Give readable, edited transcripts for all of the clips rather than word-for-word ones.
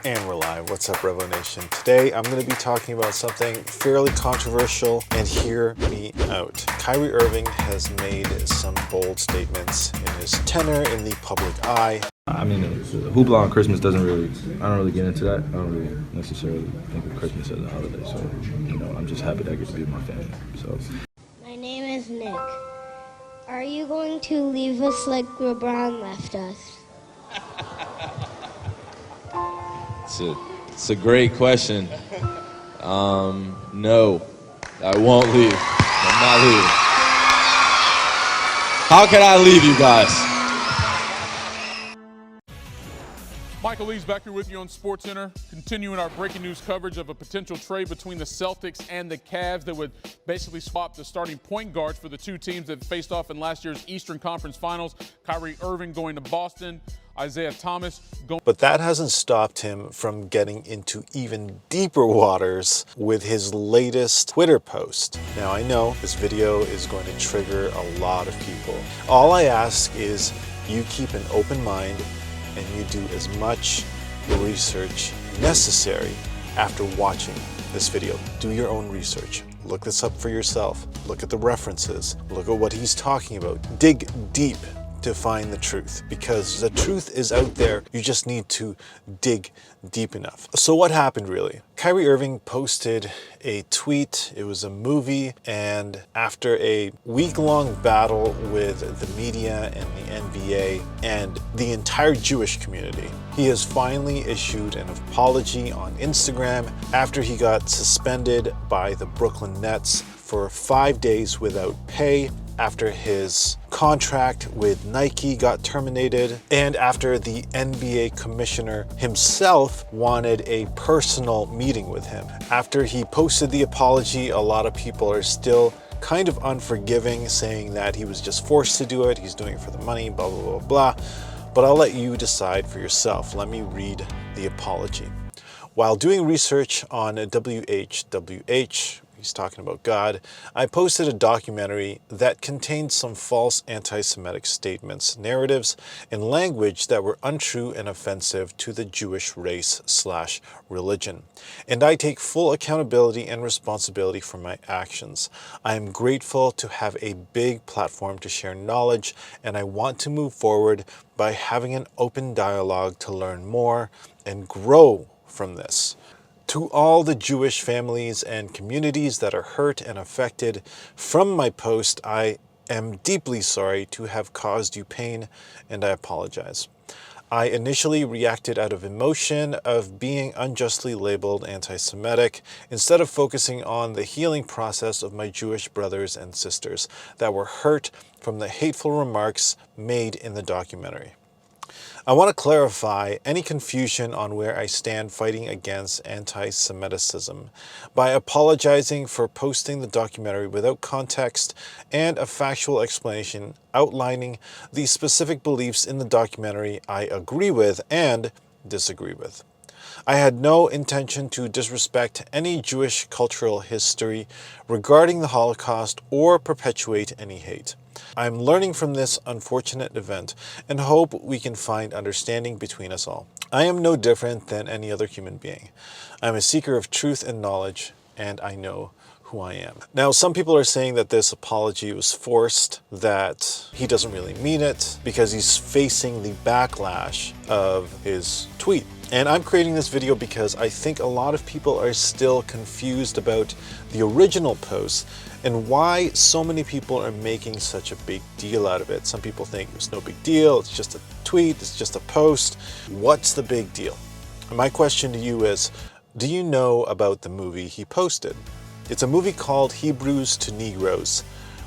And we're live. What's up, Revo Nation? Today, I'm going to be talking about something fairly controversial, and hear me out. Kyrie Irving has made some bold statements in his tenor in the public eye. I mean, hoopla on Christmas I don't really get into that. I don't really necessarily think of Christmas as a holiday, so, I'm just happy that I get to be with my family, so. My name is Nick. Are you going to leave us like LeBron left us? It's a great question. No, I won't leave. I'm not leaving. How can I leave you guys? Michael Lee's back here with you on SportsCenter, continuing our breaking news coverage of a potential trade between the Celtics and the Cavs that would basically swap the starting point guards for the two teams that faced off in last year's Eastern Conference Finals. Kyrie Irving going to Boston, Isaiah Thomas going. But that hasn't stopped him from getting into even deeper waters with his latest Twitter post. Now, I know this video is going to trigger a lot of people. All I ask is you keep an open mind and you do as much research necessary after watching this video. Do your own research. Look this up for yourself. Look at the references. Look at what he's talking about. Dig deep to find the truth, because the truth is out there. You just need to dig deep enough. So what happened really? Kyrie Irving posted a tweet. It was a movie, and after a week-long battle with the media and the NBA and the entire Jewish community, he has finally issued an apology on Instagram after he got suspended by the Brooklyn Nets for 5 days without pay, after his contract with Nike got terminated, and after the NBA commissioner himself wanted a personal meeting with him. After he posted the apology, a lot of people are still kind of unforgiving, saying that he was just forced to do it, he's doing it for the money, blah, blah, blah, blah. But I'll let you decide for yourself. Let me read the apology. While doing research on WHWH, he's talking about God, I posted a documentary that contained some false anti-Semitic statements, narratives, and language that were untrue and offensive to the Jewish race/religion. And I take full accountability and responsibility for my actions. I am grateful to have a big platform to share knowledge, and I want to move forward by having an open dialogue to learn more and grow from this. To all the Jewish families and communities that are hurt and affected from my post, I am deeply sorry to have caused you pain, and I apologize. I initially reacted out of emotion of being unjustly labeled anti-Semitic, instead of focusing on the healing process of my Jewish brothers and sisters that were hurt from the hateful remarks made in the documentary. I want to clarify any confusion on where I stand fighting against anti-Semitism by apologizing for posting the documentary without context and a factual explanation outlining the specific beliefs in the documentary I agree with and disagree with. I had no intention to disrespect any Jewish cultural history regarding the Holocaust or perpetuate any hate. I'm learning from this unfortunate event and hope we can find understanding between us all. I am no different than any other human being. I'm a seeker of truth and knowledge, and I know who I am. Now, some people are saying that this apology was forced, that he doesn't really mean it because he's facing the backlash of his tweet. And I'm creating this video because I think a lot of people are still confused about the original post and why so many people are making such a big deal out of it. Some people think it's no big deal, it's just a tweet, it's just a post. What's the big deal? And my question to you is, do you know about the movie he posted? It's a movie called Hebrews to Negroes,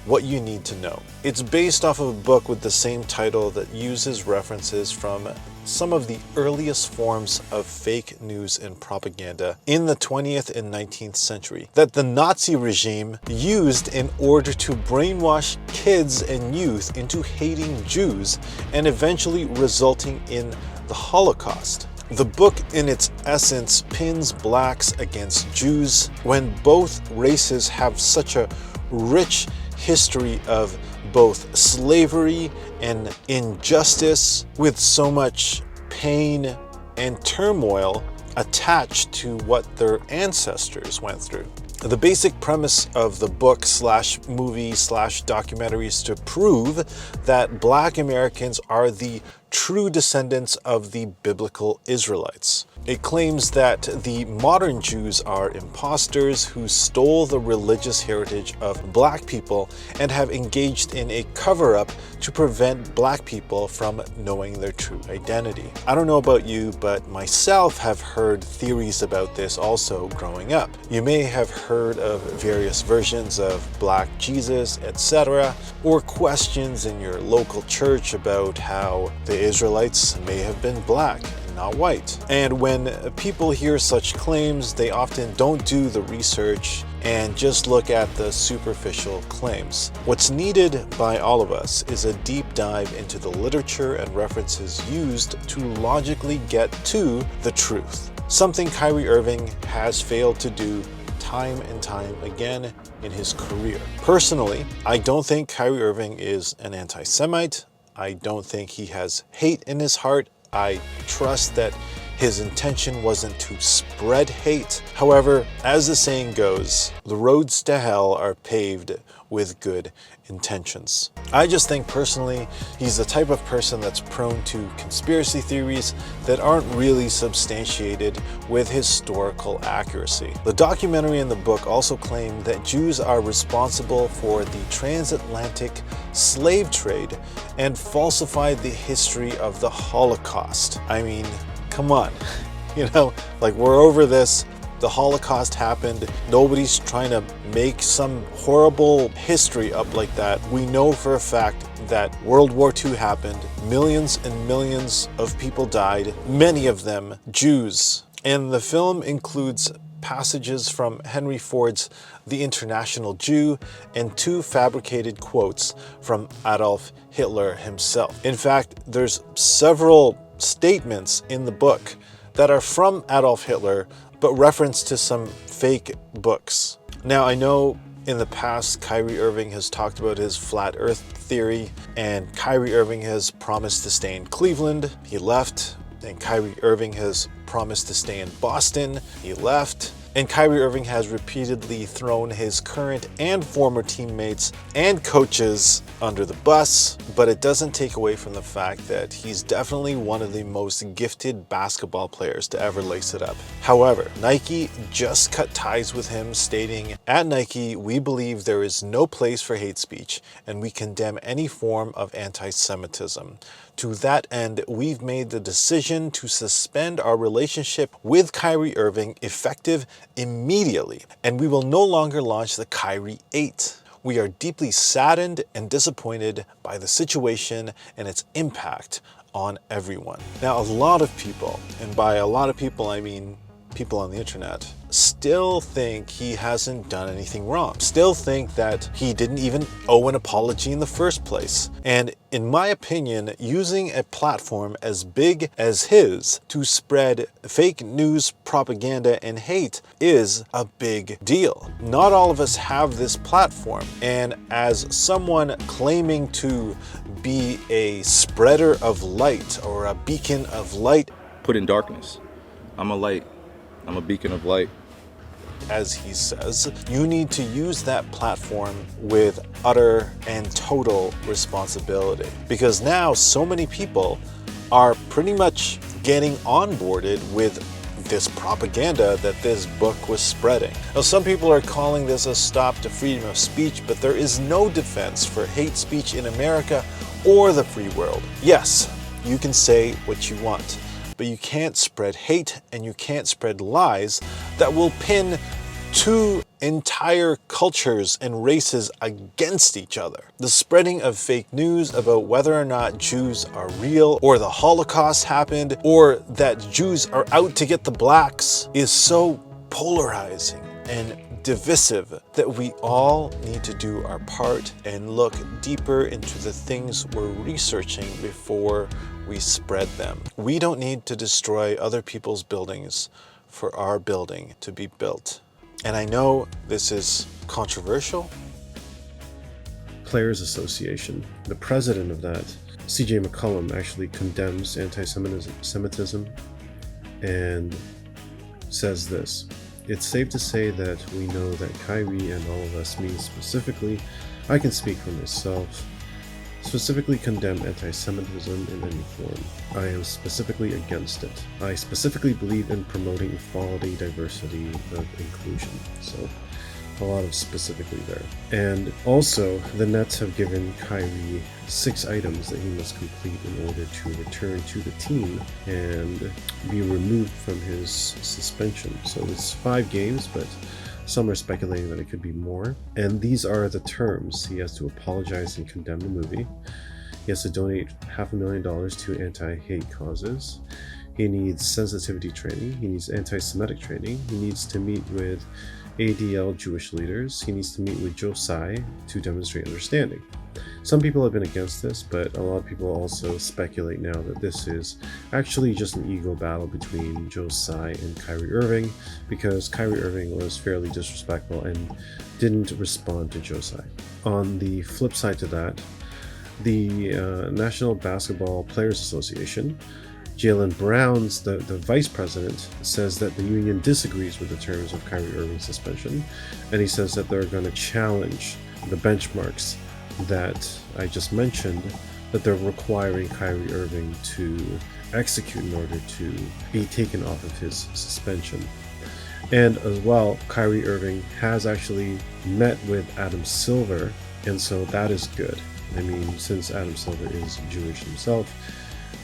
What You Need to Know. It's based off of a book with the same title that uses references from some of the earliest forms of fake news and propaganda in the 20th and 19th century that the Nazi regime used in order to brainwash kids and youth into hating Jews and eventually resulting in the Holocaust. The book in its essence pins blacks against Jews when both races have such a rich history of both slavery and injustice, with so much pain and turmoil attached to what their ancestors went through. The basic premise of the book slash movie slash documentary is to prove that Black Americans are the true descendants of the biblical Israelites. It claims that the modern Jews are imposters who stole the religious heritage of Black people and have engaged in a cover-up to prevent Black people from knowing their true identity. I don't know about you, but myself have heard theories about this also growing up. You may have heard of various versions of Black Jesus, etc., or questions in your local church about how the Israelites may have been Black, not white. And when people hear such claims, they often don't do the research and just look at the superficial claims. What's needed by all of us is a deep dive into the literature and references used to logically get to the truth. Something Kyrie Irving has failed to do time and time again in his career. Personally, I don't think Kyrie Irving is an anti-Semite. I don't think he has hate in his heart. I trust that his intention wasn't to spread hate. However, as the saying goes, the roads to hell are paved with good intentions. I just think personally, he's the type of person that's prone to conspiracy theories that aren't really substantiated with historical accuracy. The documentary and the book also claim that Jews are responsible for the transatlantic slave trade and falsified the history of the Holocaust. I mean, come on, like we're over this. The Holocaust happened. Nobody's trying to make some horrible history up like that. We know for a fact that World War II happened. Millions and millions of people died, many of them Jews. And the film includes passages from Henry Ford's The International Jew and 2 fabricated quotes from Adolf Hitler himself. In fact, there's several statements in the book that are from Adolf Hitler but reference to some fake books. Now, I know in the past Kyrie Irving has talked about his flat earth theory, and Kyrie Irving has promised to stay in Cleveland. He left. And Kyrie Irving has promised to stay in Boston. He left. And Kyrie Irving has repeatedly thrown his current and former teammates and coaches under the bus, but it doesn't take away from the fact that he's definitely one of the most gifted basketball players to ever lace it up. However, Nike just cut ties with him, stating, "At Nike, we believe there is no place for hate speech, and we condemn any form of anti-Semitism. To that end, we've made the decision to suspend our relationship with Kyrie Irving effective immediately, and we will no longer launch the Kyrie 8. We are deeply saddened and disappointed by the situation and its impact on everyone." Now, a lot of people, and by a lot of people I mean people on the internet, still think he hasn't done anything wrong, still think that he didn't even owe an apology in the first place. And in my opinion, using a platform as big as his to spread fake news, propaganda, and hate is a big deal. Not all of us have this platform, and as someone claiming to be a spreader of light or a beacon of light, Put in darkness. I'm a light. I'm a beacon of light. as he says, you need to use that platform with utter and total responsibility. Because now so many people are pretty much getting onboarded with this propaganda that this book was spreading. Now, some people are calling this a stop to freedom of speech, but there is no defense for hate speech in America or the free world. Yes, you can say what you want, but you can't spread hate and you can't spread lies that will pin 2 entire cultures and races against each other. The spreading of fake news about whether or not Jews are real, or the Holocaust happened, or that Jews are out to get the blacks is so polarizing and divisive that we all need to do our part and look deeper into the things we're researching before we spread them. We don't need to destroy other people's buildings for our building to be built. And I know this is controversial. Players Association, the president of that, CJ McCollum, actually condemns anti-Semitism and says this: "It's safe to say that we know that Kyrie and all of us, me specifically, I can speak for myself, specifically condemn anti-Semitism in any form. I am specifically against it. I specifically believe in promoting equality, diversity, of inclusion." So a lot of specifically there. And also, the Nets have given Kyrie 6 items that he must complete in order to return to the team and be removed from his suspension. So it's 5 games, but some are speculating that it could be more. And these are the terms. He has to apologize and condemn the movie. He has to donate $500,000 to anti-hate causes. He needs sensitivity training. He needs anti-Semitic training. He needs to meet with ADL Jewish leaders. He needs to meet with Joe Tsai to demonstrate understanding. Some people have been against this, but a lot of people also speculate now that this is actually just an ego battle between Joe Tsai and Kyrie Irving, because Kyrie Irving was fairly disrespectful and didn't respond to Joe Tsai. On the flip side to that, the National Basketball Players Association, Jaylen Brown's, the vice president, says that the union disagrees with the terms of Kyrie Irving's suspension, and he says that they're going to challenge the benchmarks that I just mentioned, that they're requiring Kyrie Irving to execute in order to be taken off of his suspension. And as well, Kyrie Irving has actually met with Adam Silver, and so that is good. I mean, since Adam Silver is Jewish himself,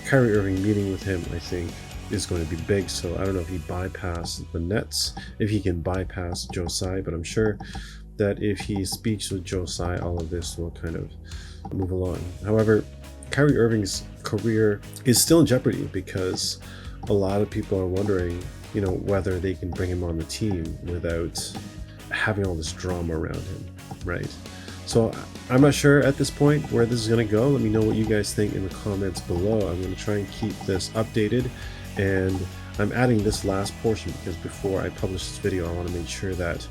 Kyrie Irving meeting with him, I think, is going to be big. So I don't know if he bypassed the Nets, if he can bypass Joe Tsai, but I'm sure that if he speaks with Joe Tsai, all of this will kind of move along. However, Kyrie Irving's career is still in jeopardy because a lot of people are wondering, whether they can bring him on the team without having all this drama around him, right? So I'm not sure at this point where this is going to go. Let me know what you guys think in the comments below. I'm going to try and keep this updated, and I'm adding this last portion because before I publish this video, I want to make sure that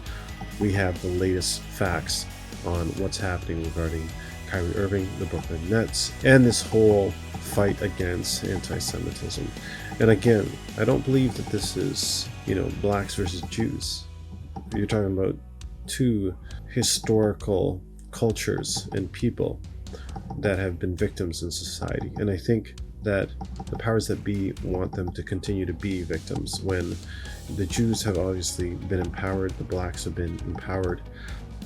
we have the latest facts on what's happening regarding Kyrie Irving, the Brooklyn Nets, and this whole fight against anti-Semitism. And again, I don't believe that this is, blacks versus Jews. You're talking about 2 historical cultures and people that have been victims in society. And I think that the powers that be want them to continue to be victims when the Jews have obviously been empowered, the blacks have been empowered.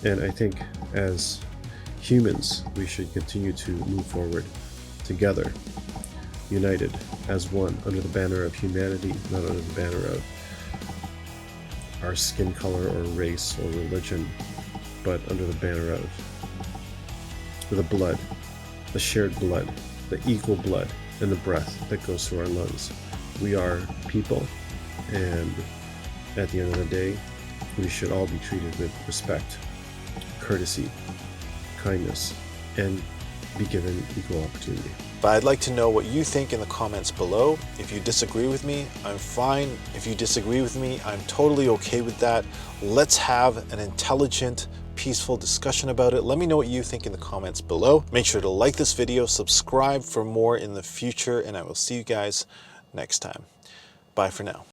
And I think as humans, we should continue to move forward together, united as one, under the banner of humanity, not under the banner of our skin color or race or religion, but under the banner of the blood, the shared blood, the equal blood, and the breath that goes through our lungs. We are people, and at the end of the day, we should all be treated with respect, courtesy, kindness, and be given equal opportunity. But I'd like to know what you think in the comments below. If you disagree with me, I'm fine. If you disagree with me, I'm totally okay with that. Let's have an intelligent, peaceful discussion about it. Let me know what you think in the comments below. Make sure to like this video, subscribe for more in the future, and I will see you guys next time. Bye for now.